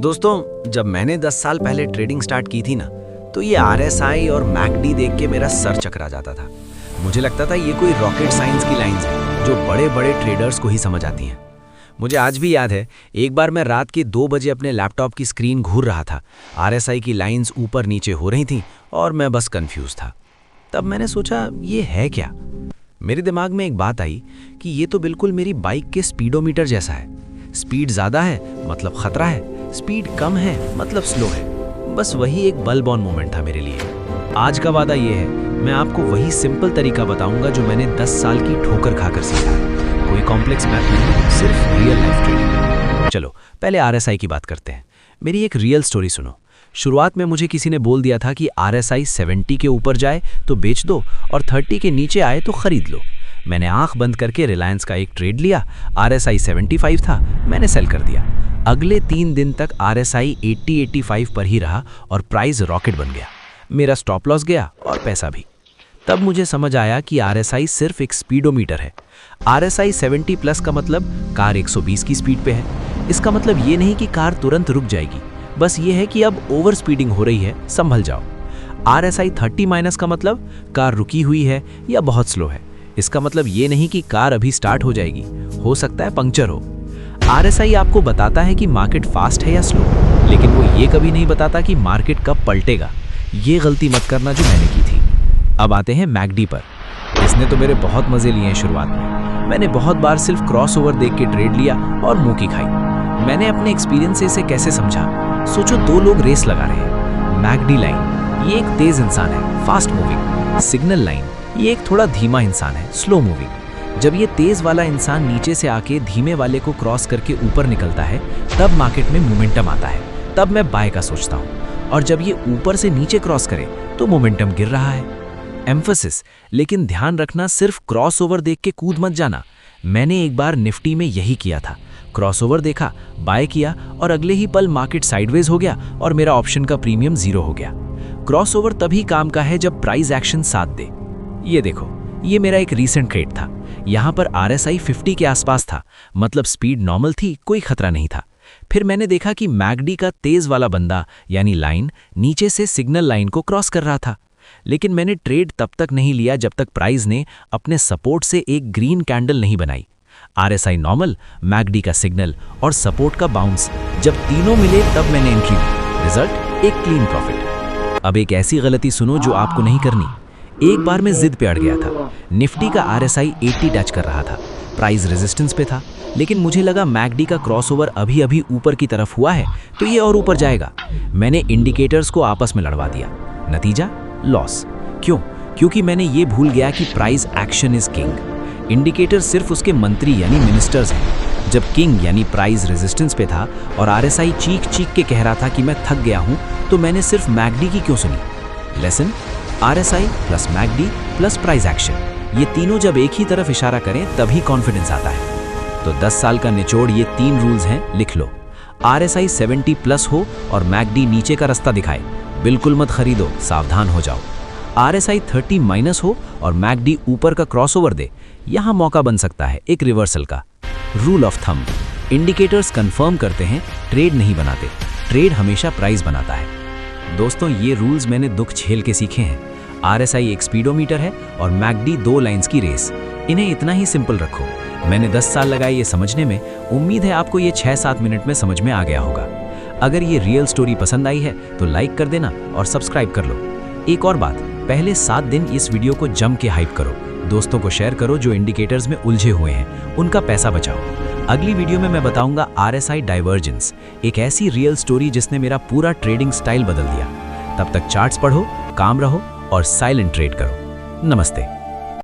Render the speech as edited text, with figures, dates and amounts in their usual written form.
दोस्तों, जब मैंने 10 साल पहले ट्रेडिंग स्टार्ट की थी ना, तो ये RSI और मैकडी देख के मेरा सर चकरा जाता था। मुझे लगता था ये कोई रॉकेट साइंस की लाइंस हैं जो बड़े बड़े ट्रेडर्स को ही समझ आती हैं। मुझे आज भी याद है, एक बार मैं रात के 2 बजे अपने लैपटॉप की स्क्रीन घूर रहा था। RSI की लाइंस ऊपर नीचे हो रही थीं और मैं बस कंफ्यूज था। तब मैंने सोचा, ये है क्या? मेरे दिमाग में एक बात आई कि ये तो बिल्कुल मेरी बाइक के स्पीडोमीटर जैसा है। स्पीड ज़्यादा है मतलब खतरा है, स्पीड कम है मतलब स्लो है। बस वही एक बल्ब ऑन मोमेंट था मेरे लिए। आज का वादा ये है, मैं आपको वही सिंपल तरीका बताऊंगा जो मैंने 10 साल की ठोकर खाकर सीखा है। कोई कॉम्प्लेक्स मैथ नहीं, सिर्फ रियल लाइफ ट्रेडिंग। चलो पहले RSI की बात करते हैं। मेरी एक रियल स्टोरी सुनो। शुरुआत में मुझे किसी ने बोल दिया था कि RSI 70 के ऊपर जाए तो बेच दो और 30 के नीचे आए तो खरीद लो। मैंने आंख बंद करके रिलायंस का एक ट्रेड लिया। RSI 75 था, मैंने सेल कर दिया। अगले 3 दिन तक RSI 80-85 पर ही रहा और प्राइस रॉकेट बन गया। मेरा स्टॉप लॉस गया और पैसा भी। तब मुझे समझ आया कि RSI सिर्फ एक स्पीडोमीटर है। RSI 70 प्लस का मतलब कार 120 की स्पीड पे है। इसका मतलब ये नहीं कि कार तुरंत रुक जाएगी, बस ये है कि अब ओवर स्पीडिंग हो रही है, संभल जाओ। RSI 30 माइनस का मतलब कार रुकी हुई है या बहुत स्लो है। इसका मतलब ये नहीं कि कार अभी स्टार्ट हो जाएगी, हो सकता है पंक्चर हो। RSI आपको बताता है कि मार्केट फास्ट है या स्लो, लेकिन वो ये कभी नहीं बताता कि मार्केट कब पलटेगा। ये गलती मत करना जो मैंने की थी। अब आते हैं मैकडी पर। इसने तो मेरे बहुत मजे लिए हैं शुरुआत में। मैंने बहुत बार सिर्फ क्रॉसओवर देख के ट्रेड लिया और मुंह की खाई। मैंने अपने एक्सपीरियंस से इसे कैसे समझा। सोचो, 2 लोग रेस लगा रहे हैं। मैकडी लाइन, ये एक तेज इंसान है, फास्ट मूविंग। सिग्नल लाइन, ये एक थोड़ा धीमा इंसान है, स्लो मूविंग। जब ये तेज वाला इंसान नीचे से आके धीमे वाले को क्रॉस करके ऊपर निकलता है, तब मार्केट में मोमेंटम आता है। तब मैं बाय का सोचता हूँ। और जब ये ऊपर से नीचे क्रॉस करे तो मोमेंटम गिर रहा है। एम्फसिस, लेकिन ध्यान रखना, सिर्फ क्रॉसओवर देख के कूद मत जाना। मैंने एक बार निफ्टी में यही किया था। क्रॉसओवर देखा, बाय किया और अगले ही पल मार्केट साइडवेज हो गया और मेरा ऑप्शन का प्रीमियम 0 हो गया। क्रॉसओवर तभी काम का है जब प्राइस एक्शन साथ दे। ये देखो, ये मेरा एक रीसेंट ट्रेड था। यहाँ पर RSI 50 के आसपास था, मतलब स्पीड नॉर्मल थी, कोई खतरा नहीं था। फिर मैंने देखा कि मैकडी का तेज वाला बंदा यानी लाइन नीचे से सिग्नल लाइन को क्रॉस कर रहा था। लेकिन मैंने ट्रेड तब तक नहीं लिया जब तक प्राइस ने अपने सपोर्ट से एक ग्रीन कैंडल नहीं बनाई। RSI नॉर्मल, मैकडी का सिग्नल और सपोर्ट का बाउंस, जब तीनों मिले तब मैंने एंट्री ली। रिजल्ट, एक क्लीन प्रॉफिट। अब एक ऐसी गलती सुनो जो आपको नहीं करनी। एक बार मैं जिद पे अड़ गया था। निफ्टी का RSI 80 टच कर रहा था, प्राइस रेजिस्टेंस पे था, लेकिन मुझे लगा मैकडी का क्रॉसओवर अभी अभी ऊपर की तरफ हुआ है तो ये और ऊपर जाएगा। मैंने इंडिकेटर्स को आपस में लड़वा दिया। नतीजा, लॉस। क्यों? क्योंकि मैंने ये भूल गया कि price action is king. Indicator सिर्फ उसके मंत्री यानी मिनिस्टर्स हैं। जब किंग यानी प्राइस रेजिस्टेंस पे था और RSI चीख चीख के कह रहा था कि मैं थक गया हूं, तो मैंने सिर्फ मैकडी की क्यों सुनी? Lesson, RSI plus McD plus price action, ये तीनों जब एक ही तरफ इशारा करें तभी कॉन्फिडेंस आता है। तो 10 साल का निचोड़ ये 3 रूल्स हैं, लिख लो। RSI 70 प्लस हो और मैकडी नीचे का रास्ता दिखाए, बिल्कुल मत खरीदो, सावधान हो जाओ। RSI 30 माइनस हो और मैकडी ऊपर का क्रॉसओवर दे, यहाँ मौका बन सकता है एक रिवर्सल का। Rule of thumb, indicators confirm करते हैं, ट्रेड नहीं बनाते। ट्रेड हमेशा प्राइस बनाता है। दोस्तों, ये रूल्स मैंने दुख झेल के सीखे हैं। RSI एक स्पीडोमीटर है और मैकडी 2 लाइंस की रेस। इन्हें इतना ही सिंपल रखो। मैंने 10 साल लगाए ये समझने में, उम्मीद है आपको ये 6-7 मिनट में समझ में आ गया होगा। अगर ये रियल स्टोरी पसंद आई है तो लाइक कर देना और सब्सक्राइब कर लो। एक और बात, पहले 7 दिन इस वीडियो को जम के हाइप करो। दोस्तों को शेयर करो जो इंडिकेटर्स में उलझे हुए हैं, उनका पैसा बचाओ। अगली वीडियो में मैं बताऊंगा RSI डाइवर्जेंस, एक ऐसी रियल स्टोरी जिसने मेरा पूरा ट्रेडिंग स्टाइल बदल दिया। तब तक चार्ट्स पढ़ो, काम रहो और साइलेंट ट्रेड करो। नमस्ते।